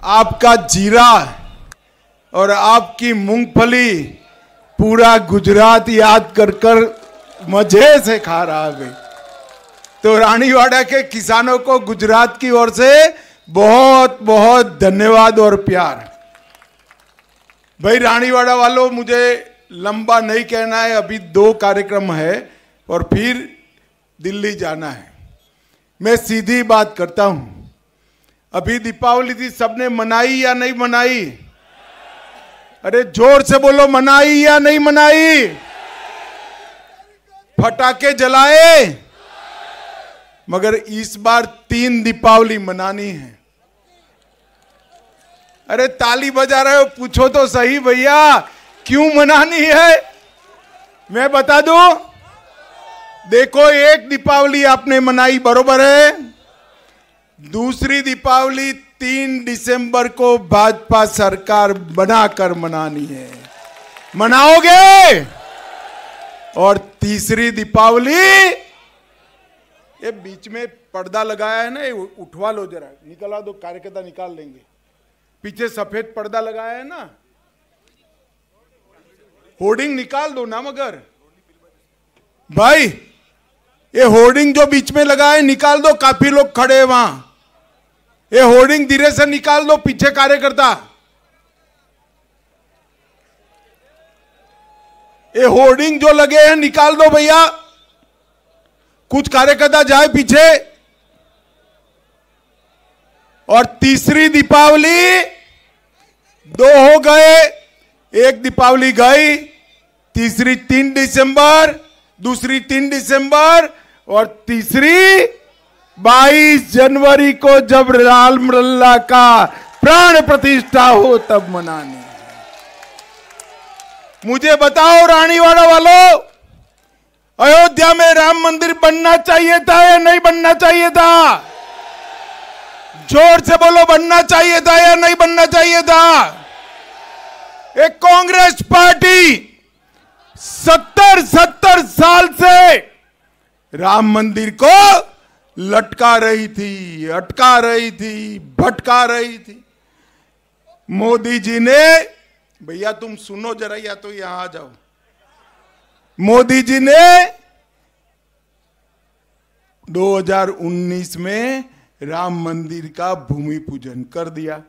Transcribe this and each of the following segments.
आपका जीरा और आपकी मूंगफली पूरा गुजरात याद कर कर मजे से खा रहा है। तो रानीवाड़ा के किसानों को गुजरात की ओर से बहुत बहुत धन्यवाद और प्यार। भाई रानीवाड़ा वालों, मुझे लंबा नहीं कहना है, अभी 2 कार्यक्रम है और फिर दिल्ली जाना है। मैं सीधी बात करता हूं, अभी दीपावली थी, सबने मनाई या नहीं मनाई? अरे जोर से बोलो, मनाई या नहीं मनाई? फटाके जलाए? मगर इस बार 3 दीपावली मनानी है। अरे ताली बजा रहे हो, पूछो तो सही भैया, क्यों मनानी है? मैं बता दूं, देखो, एक दीपावली आपने मनाई, बरोबर है। दूसरी दीपावली 3 दिसंबर को भाजपा सरकार बनाकर मनानी है, मनाओगे? और तीसरी दीपावली, ये बीच में पर्दा लगाया है ना, ये उठवा लो जरा, निकला दो, कार्यकर्ता निकाल लेंगे। पीछे सफेद पर्दा लगाया है ना, होर्डिंग निकाल दो ना। मगर भाई, ये होर्डिंग जो बीच में लगा है निकाल दो, काफी लोग खड़े हैं वहां। ये होर्डिंग धीरे से निकाल दो, पीछे कार्यकर्ता। ये होर्डिंग जो लगे हैं निकाल दो भैया, कुछ कार्यकर्ता जाए पीछे। और तीसरी दीपावली 2 हो गए, एक दीपावली गई, तीसरी 3 दिसंबर, दूसरी 3 दिसंबर और तीसरी 22 जनवरी को जब राम लल्ला का प्राण प्रतिष्ठा हो तब मनानी। मुझे बताओ रानीवाड़ा वालों, अयोध्या में राम मंदिर बनना चाहिए था या नहीं बनना चाहिए था? जोर से बोलो, बनना चाहिए था या नहीं बनना चाहिए था? एक कांग्रेस पार्टी 70 साल से राम मंदिर को लटका रही थी, अटका रही थी, भटका रही थी। मोदी जी ने, भैया तुम सुनो जरा, या तो यहां आ जाओ। मोदी जी ने 2019 में राम मंदिर का भूमि पूजन कर दिया।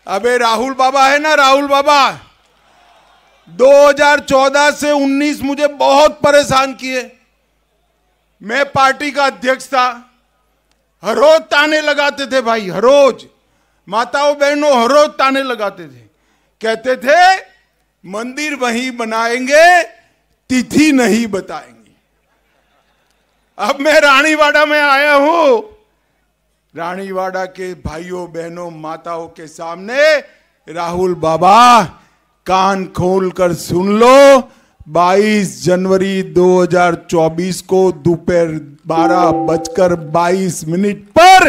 अबे राहुल बाबा है ना, राहुल बाबा 2014 से 19 मुझे बहुत परेशान किए। मैं पार्टी का अध्यक्ष था, हर रोज ताने लगाते थे भाई, हर रोज माताओं बहनों हर रोज ताने लगाते थे। कहते थे मंदिर वहीं बनाएंगे, तिथि नहीं बताएंगे। अब मैं रानीवाड़ा में आया हूं, रानीवाड़ा के भाइयों बहनों माताओं के सामने राहुल बाबा कान खोल कर सुन लो, 22 जनवरी 2024 को दोपहर 12:22 पर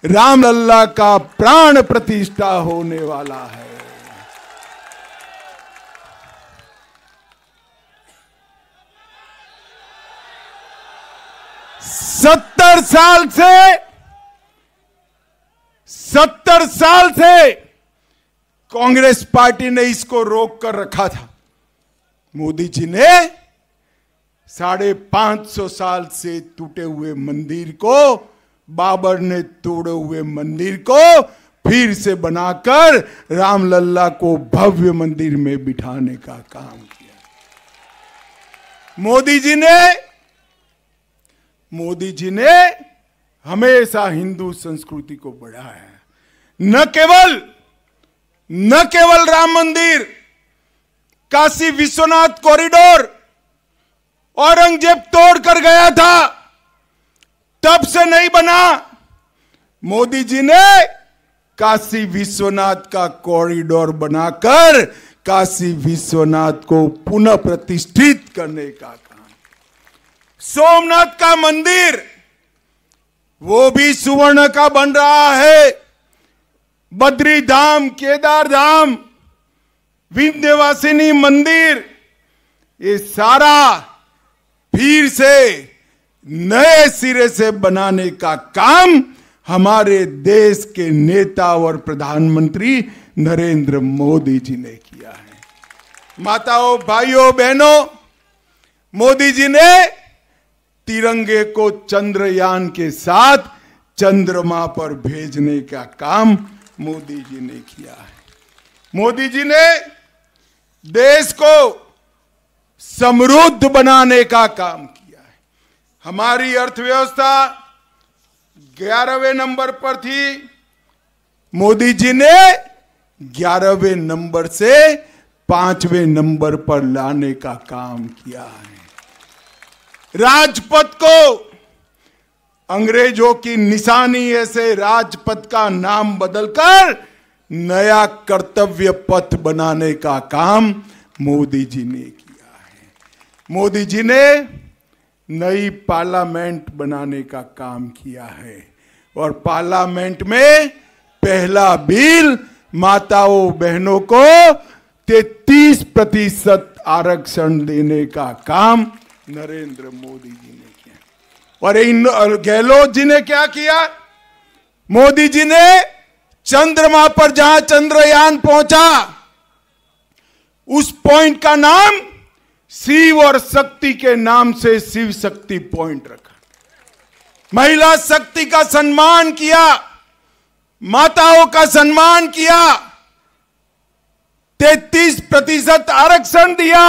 रामलल्ला का प्राण प्रतिष्ठा होने वाला है। सत्तर साल से कांग्रेस पार्टी ने इसको रोक कर रखा था। मोदी जी ने 550 साल से टूटे हुए मंदिर को, बाबर ने तोड़े हुए मंदिर को फिर से बनाकर रामलल्ला को भव्य मंदिर में बिठाने का काम किया। मोदी जी ने हमेशा हिंदू संस्कृति को बढ़ाया है। न केवल राम मंदिर, काशी विश्वनाथ कॉरिडोर औरंगजेब तोड़ कर गया था, तब से नहीं बना। मोदी जी ने काशी विश्वनाथ का कॉरिडोर बनाकर काशी विश्वनाथ को पुनः प्रतिष्ठित करने का काम। सोमनाथ का मंदिर वो भी सुवर्ण का बन रहा है। बद्री धाम, केदार धाम, विंध्यवासिनी मंदिर, ये सारा फिर से नए सिरे से बनाने का काम हमारे देश के नेता और प्रधानमंत्री नरेंद्र मोदी जी ने किया है। माताओं, भाइयों, बहनों, मोदी जी ने तिरंगे को चंद्रयान के साथ चंद्रमा पर भेजने का काम मोदी जी ने किया है। मोदी जी ने देश को समृद्ध बनाने का काम किया है। हमारी अर्थव्यवस्था 11वें नंबर पर थी, मोदी जी ने 11वें नंबर से 5वें नंबर पर लाने का काम किया है। राजपथ को अंग्रेजों की निशानी ऐसे राजपथ का नाम बदलकर नया कर्तव्य पथ बनाने का काम मोदी जी ने किया है। मोदी जी ने नई पार्लियामेंट बनाने का काम किया है और पार्लियामेंट में पहला बिल माताओं बहनों को 33% आरक्षण देने का काम नरेंद्र मोदी जी ने किया। और गहलोत जी ने क्या किया? मोदी जी ने चंद्रमा पर जहां चंद्रयान पहुंचा उस पॉइंट का नाम शिव और शक्ति के नाम से शिव शक्ति पॉइंट रखा। महिला शक्ति का सम्मान किया, माताओं का सम्मान किया, 33% आरक्षण दिया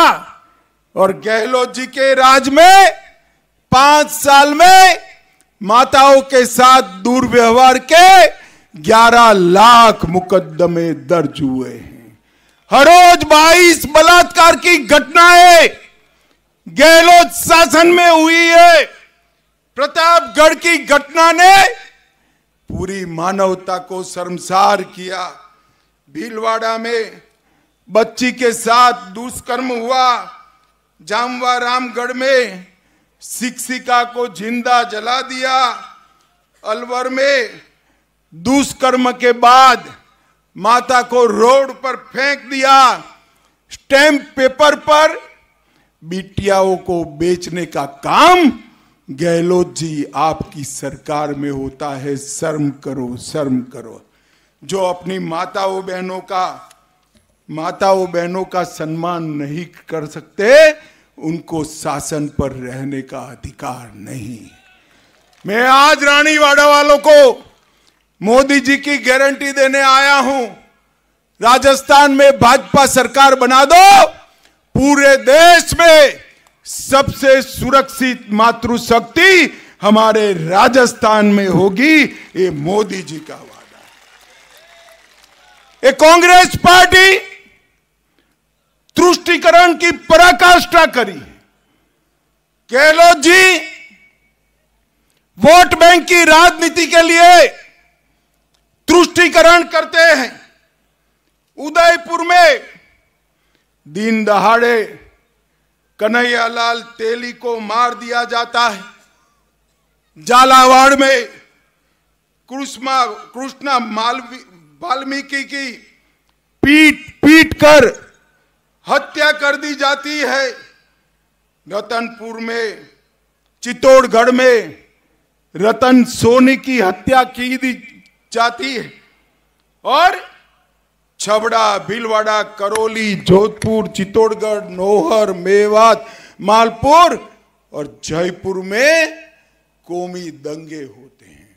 और गहलोत जी के राज में 5 साल में माताओं के साथ दुर्व्यवहार के 11 लाख मुकदमे दर्ज हुए हैं। हर रोज 22 बलात्कार की घटनाएं गहलोत शासन में हुई है। प्रतापगढ़ की घटना ने पूरी मानवता को शर्मसार किया। भीलवाड़ा में बच्ची के साथ दुष्कर्म हुआ। जामवा रामगढ़ में शिक्षिका को जिंदा जला दिया। अलवर में दुष्कर्म के बाद माता को रोड पर फेंक दिया। स्टैंप पेपर पर बिटियाओं को बेचने का काम गहलोत जी आपकी सरकार में होता है। शर्म करो, शर्म करो। जो अपनी माताओं बहनों का सम्मान नहीं कर सकते उनको शासन पर रहने का अधिकार नहीं। मैं आज रानीवाड़ा वालों को मोदी जी की गारंटी देने आया हूं। राजस्थान में भाजपा सरकार बना दो, पूरे देश में सबसे सुरक्षित मातृशक्ति हमारे राजस्थान में होगी। ये मोदी जी का वादा है। ये कांग्रेस पार्टी तुष्टीकरण की पराकाष्ठा करी। गहलोत जी वोट बैंक की राजनीति के लिए तुष्टीकरण करते हैं। उदयपुर में दिन दहाड़े कन्हैयालाल तेली को मार दिया जाता है। झालावाड़ में कृष्णा वाल्मीकि की पीट कर हत्या कर दी जाती है। रतनपुर में, चित्तौड़गढ़ में रतन सोनी की हत्या की दी जाती है और छबड़ा, भीलवाड़ा, करौली, जोधपुर, चित्तौड़गढ़, नौहर, मेवात, मालपुर और जयपुर में कौमी दंगे होते हैं।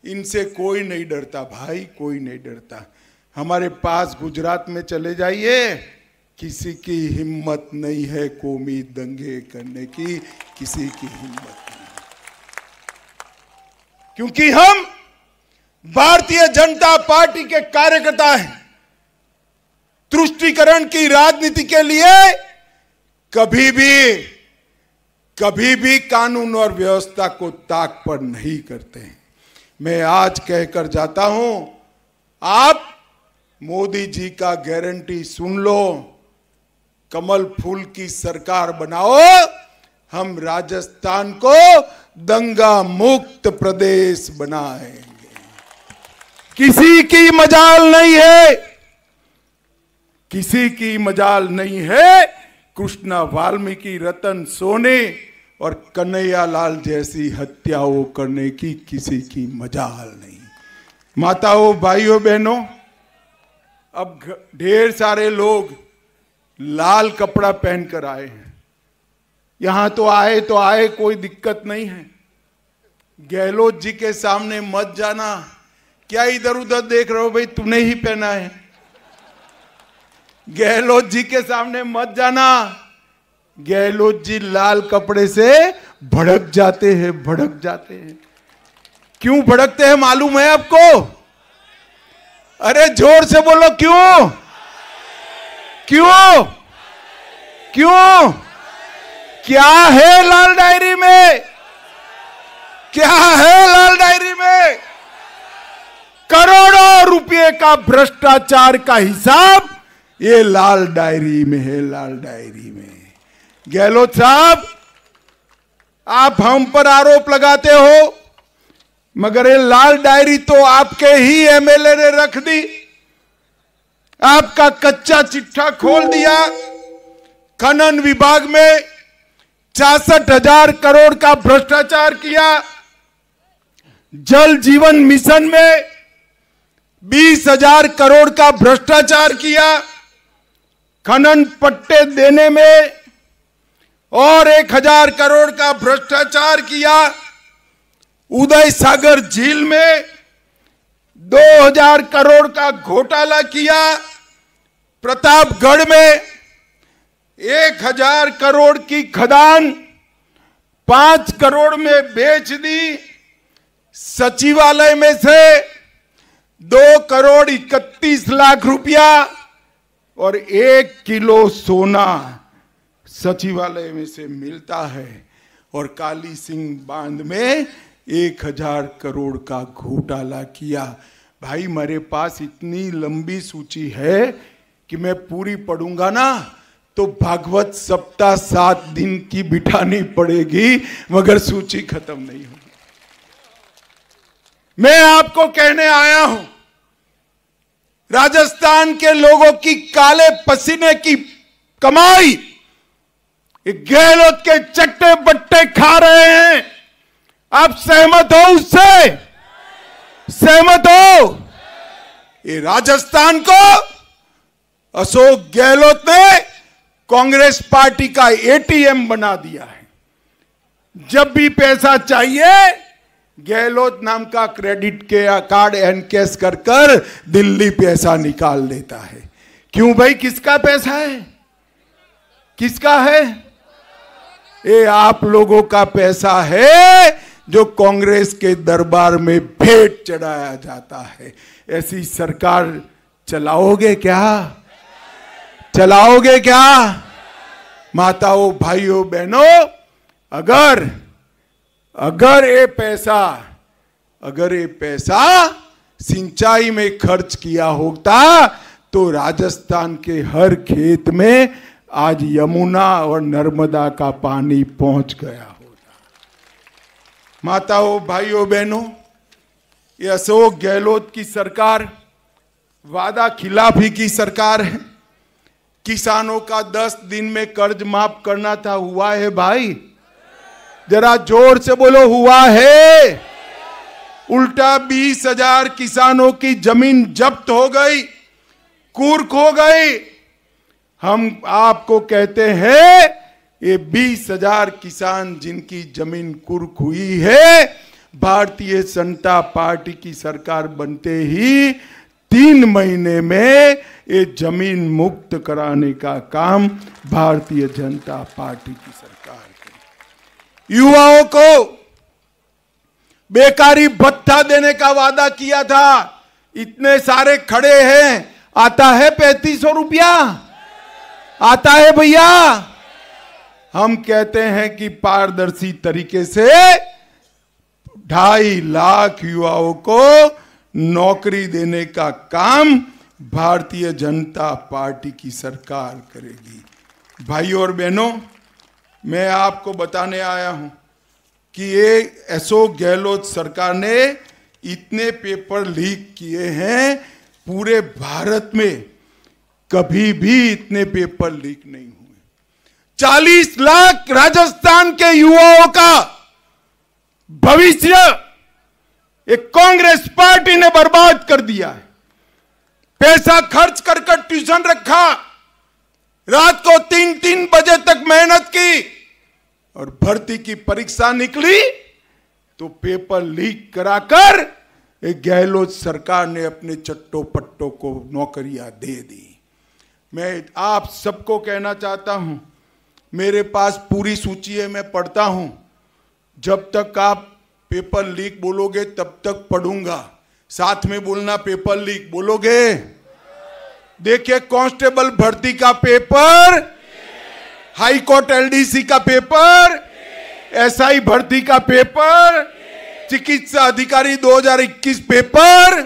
इनसे कोई नहीं डरता भाई, कोई नहीं डरता। हमारे पास गुजरात में चले जाइए, किसी की हिम्मत नहीं है कौमी दंगे करने की, किसी की हिम्मत नहीं। क्योंकि हम भारतीय जनता पार्टी के कार्यकर्ता हैं। तुष्टीकरण की राजनीति के लिए कभी भी कानून और व्यवस्था को ताक पर नहीं करते हैं। मैं आज कहकर जाता हूं, आप मोदी जी का गारंटी सुन लो, कमल फूल की सरकार बनाओ, हम राजस्थान को दंगा मुक्त प्रदेश बनाएंगे। किसी की मजाल नहीं है, किसी की मजाल नहीं है। कृष्णा वाल्मीकि, रतन सोनी और कन्हैया लाल जैसी हत्याओं करने की किसी की मजाल नहीं। माताओं, भाइयों, बहनों, अब ढेर सारे लोग लाल कपड़ा पहनकर आए हैं। यहां तो आए, कोई दिक्कत नहीं है। गहलोत जी के सामने मत जाना। क्या इधर उधर देख रहे हो भाई? तूने ही पहना है। गहलोत जी के सामने मत जाना। गहलोत जी लाल कपड़े से भड़क जाते हैं। क्यों भड़कते हैं मालूम है आपको? अरे जोर से बोलो, क्यों? क्या है लाल डायरी में? करोड़ों रुपए का भ्रष्टाचार का हिसाब ये लाल डायरी में है। गहलोत साहब, आप हम पर आरोप लगाते हो, मगर ये लाल डायरी तो आपके ही एमएलए ने रख दी। आपका कच्चा चिट्ठा खोल दिया। खनन विभाग में 66,000 करोड़ का भ्रष्टाचार किया। जल जीवन मिशन में 20,000 करोड़ का भ्रष्टाचार किया। खनन पट्टे देने में और 1,000 करोड़ का भ्रष्टाचार किया। उदय सागर झील में 2,000 करोड़ का घोटाला किया। प्रतापगढ़ में 1,000 करोड़ की खदान 5 करोड़ में बेच दी। सचिवालय में से 2 करोड़ 31 लाख रुपया और 1 किलो सोना सचिवालय में से मिलता है। और काली सिंह बांध में 1,000 करोड़ का घोटाला किया। भाई, मेरे पास इतनी लंबी सूची है कि मैं पूरी पढ़ूंगा ना तो भागवत सप्ताह 7 दिन की बिठानी पड़ेगी, मगर सूची खत्म नहीं होगी। मैं आपको कहने आया हूं, राजस्थान के लोगों की काले पसीने की कमाई गहलोत के चट्टे बट्टे खा रहे हैं। आप सहमत हो उससे? सहमत हो? ये राजस्थान को अशोक गहलोत ने कांग्रेस पार्टी का एटीएम बना दिया है। जब भी पैसा चाहिए, गहलोत नाम का क्रेडिट के कार्ड एनकैश कर दिल्ली पैसा निकाल लेता है। क्यों भाई? किसका पैसा है? किसका है? ये आप लोगों का पैसा है जो कांग्रेस के दरबार में भेंट चढ़ाया जाता है। ऐसी सरकार चलाओगे क्या? चलाओगे क्या? माताओं, भाइयों, बहनों, अगर ये पैसा सिंचाई में खर्च किया होता तो राजस्थान के हर खेत में आज यमुना और नर्मदा का पानी पहुंच गया होता। माताओं, भाइयों, बहनों, ये अशोक गहलोत की सरकार वादा खिलाफी की सरकार है। किसानों का 10 दिन में कर्ज माफ करना था, हुआ है भाई? जरा जोर से बोलो, हुआ है? उल्टा 20,000 किसानों की जमीन जब्त हो गई, कुर्क हो गई। हम आपको कहते हैं, ये 20,000 किसान जिनकी जमीन कुर्क हुई है, भारतीय जनता पार्टी की सरकार बनते ही 3 महीने में ये जमीन मुक्त कराने का काम भारतीय जनता पार्टी की सरकार की। युवाओं को बेकारी भत्ता देने का वादा किया था। इतने सारे खड़े हैं, आता है 3500 रुपया? आता है भैया? हम कहते हैं कि पारदर्शी तरीके से 2.5 लाख युवाओं को नौकरी देने का काम भारतीय जनता पार्टी की सरकार करेगी। भाइयों और बहनों, मैं आपको बताने आया हूं कि ये अशोक गहलोत सरकार ने इतने पेपर लीक किए हैं, पूरे भारत में कभी भी इतने पेपर लीक नहीं हुए। 40 लाख राजस्थान के युवाओं का भविष्य एक कांग्रेस पार्टी ने बर्बाद कर दिया है। पैसा खर्च कर ट्यूशन रखा, रात को 3-3 बजे तक मेहनत की और भर्ती की परीक्षा निकली तो पेपर लीक कराकर एक गहलोत सरकार ने अपने चट्टो पट्टों को नौकरियां दे दी। मैं आप सबको कहना चाहता हूं, मेरे पास पूरी सूची है, मैं पढ़ता हूं। जब तक आप पेपर लीक बोलोगे तब तक पढ़ूंगा, साथ में बोलना पेपर लीक बोलोगे। देखिए, कांस्टेबल भर्ती का पेपर, हाई कोर्ट एलडीसी का पेपर, एसआई भर्ती का पेपर, चिकित्सा अधिकारी 2021 पेपर,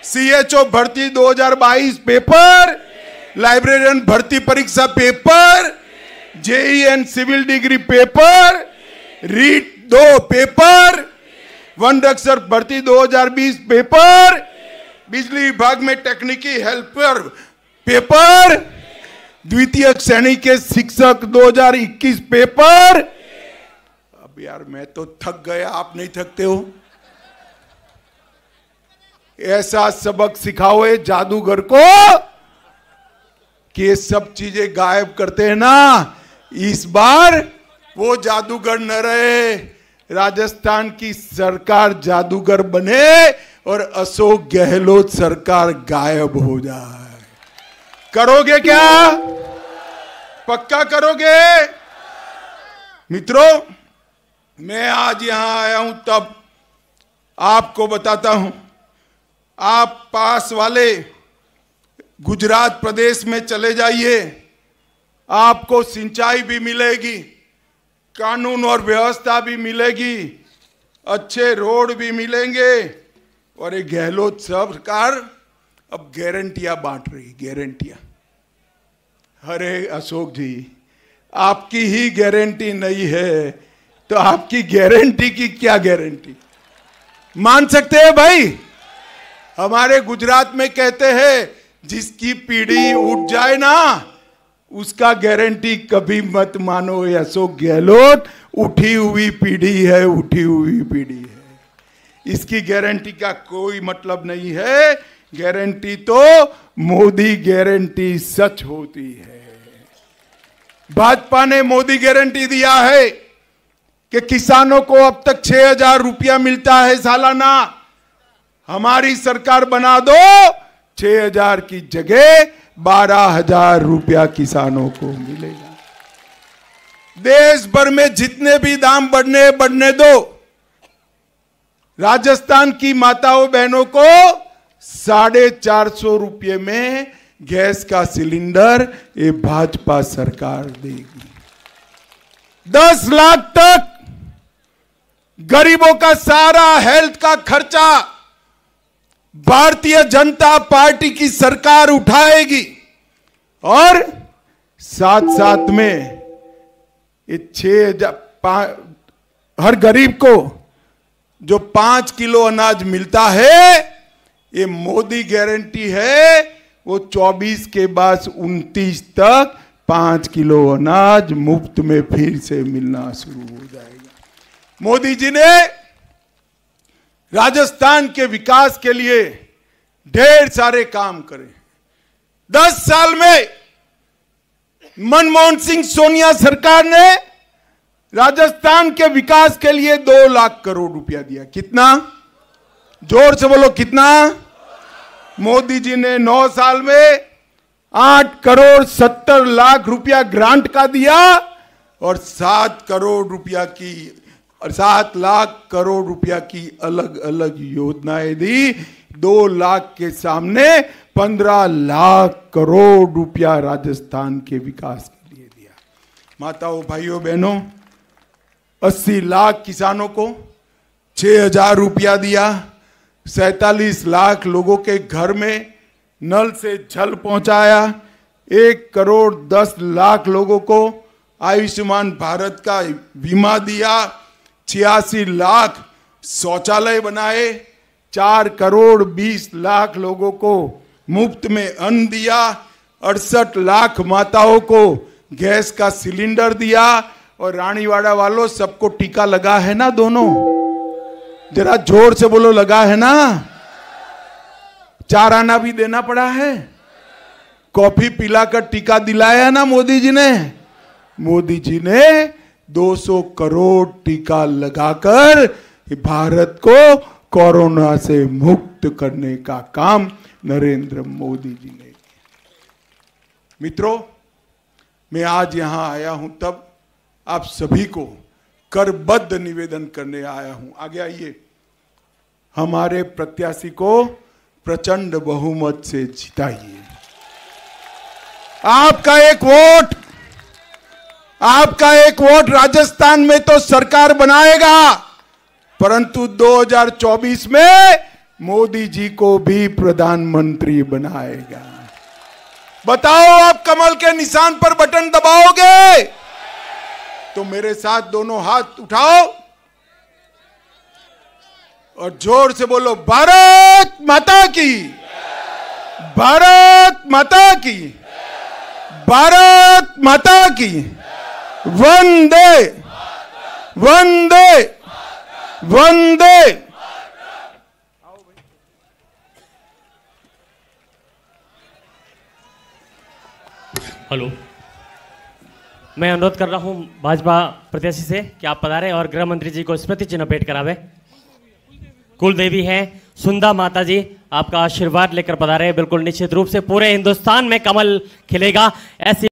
सीएचओ भर्ती 2022 पेपर, लाइब्रेरियन भर्ती परीक्षा paper, JEN civil degree paper, REET 2 paper, वन रक्षक भर्ती 2020 पेपर, बिजली विभाग में टेक्निकल हेल्पर पेपर, द्वितीय श्रेणी के शिक्षक 2021 पेपर। अब यार मैं तो थक गया, आप नहीं थकते हो? ऐसा सबक सिखाओ ये जादूगर को कि ये सब चीजें गायब करते हैं ना। इस बार वो जादूगर न रहे, राजस्थान की सरकार जादूगर बने और अशोक गहलोत सरकार गायब हो जाए। करोगे क्या? पक्का करोगे? मित्रों, मैं आज यहां आया हूं तब आपको बताता हूं, आप पास वाले गुजरात प्रदेश में चले जाइए, आपको सिंचाई भी मिलेगी, कानून और व्यवस्था भी मिलेगी, अच्छे रोड भी मिलेंगे और ये गहलोत सरकार अब गारंटियां बांट रही, गारंटियां। अरे अशोक जी, आपकी ही गारंटी नहीं है तो आपकी गारंटी की क्या गारंटी? मान सकते हैं भाई? हमारे गुजरात में कहते हैं जिसकी पीढ़ी उठ जाए ना उसका गारंटी कभी मत मानो। ये अशोक गहलोत उठी हुई पीढ़ी है, उठी हुई पीढ़ी है, इसकी गारंटी का कोई मतलब नहीं है। गारंटी तो मोदी गारंटी सच होती है। भाजपा ने मोदी गारंटी दिया है कि किसानों को अब तक 6,000 रुपया मिलता है सालाना। हमारी सरकार बना दो, 6,000 की जगह 12,000 रुपया किसानों को मिलेगा। देश भर में जितने भी दाम बढ़ने दो। राजस्थान की माताओं बहनों को 450 रुपये में गैस का सिलेंडर ये भाजपा सरकार देगी। 10 लाख तक गरीबों का सारा हेल्थ का खर्चा भारतीय जनता पार्टी की सरकार उठाएगी और साथ साथ में ये 6,000 हर गरीब को जो 5 किलो अनाज मिलता है, ये मोदी गारंटी है, वो 24 के बाद 29 तक 5 किलो अनाज मुफ्त में फिर से मिलना शुरू हो जाएगा। मोदी जी ने राजस्थान के विकास के लिए ढेर सारे काम करे। 10 साल में मनमोहन सिंह सोनिया सरकार ने राजस्थान के विकास के लिए 2 लाख करोड़ रुपया दिया। कितना? जोर से बोलो, कितना? मोदी जी ने 9 साल में 8 करोड़ 70 लाख रुपया ग्रांट का दिया और 7 करोड़ रुपया की और 7 लाख करोड़ रुपया की अलग अलग योजनाएं दी। 2 लाख के सामने 15 लाख करोड़ रुपया राजस्थान के विकास के लिए दिया। माताओं, भाइयों, बहनों, 80 लाख किसानों को 6,000 रुपया दिया। 47 लाख लोगों के घर में नल से जल पहुंचाया। 1 करोड़ 10 लाख लोगों को आयुष्मान भारत का बीमा दिया। 86 लाख शौचालय बनाए। 4 करोड़ 20 लाख लोगों को मुफ्त में अन्न दिया। 68 लाख माताओं को गैस का सिलेंडर दिया, और रानीवाड़ा वालों सबको टीका लगा है ना दोनों? जरा जोर से बोलो, लगा है ना? 4 आना भी देना पड़ा है, कॉफी पिलाकर टीका दिलाया ना मोदी जी ने। मोदी जी ने 200 करोड़ टीका लगाकर भारत को कोरोना से मुक्त करने का काम नरेंद्र मोदी जी ने किया। मित्रों, मैं आज यहां आया हूं तब आप सभी को करबद्ध निवेदन करने आया हूं। आगे आइए। हमारे प्रत्याशी को प्रचंड बहुमत से जिताइए। आपका एक वोट राजस्थान में तो सरकार बनाएगा, परंतु 2024 में मोदी जी को भी प्रधानमंत्री बनाएगा। बताओ, आप कमल के निशान पर बटन दबाओगे? तो मेरे साथ दोनों हाथ उठाओ और जोर से बोलो, भारत माता की, भारत माता की, भारत माता की, वंदे वंदे वंदे। हेलो, मैं अनुरोध कर रहा हूं भाजपा प्रत्याशी से कि आप पधारें और गृह मंत्री जी को स्मृति चिन्ह भेंट करावे। कुल देवी हैं सुंदा माता जी, आपका आशीर्वाद लेकर पधारे। बिल्कुल निश्चित रूप से पूरे हिंदुस्तान में कमल खिलेगा, ऐसी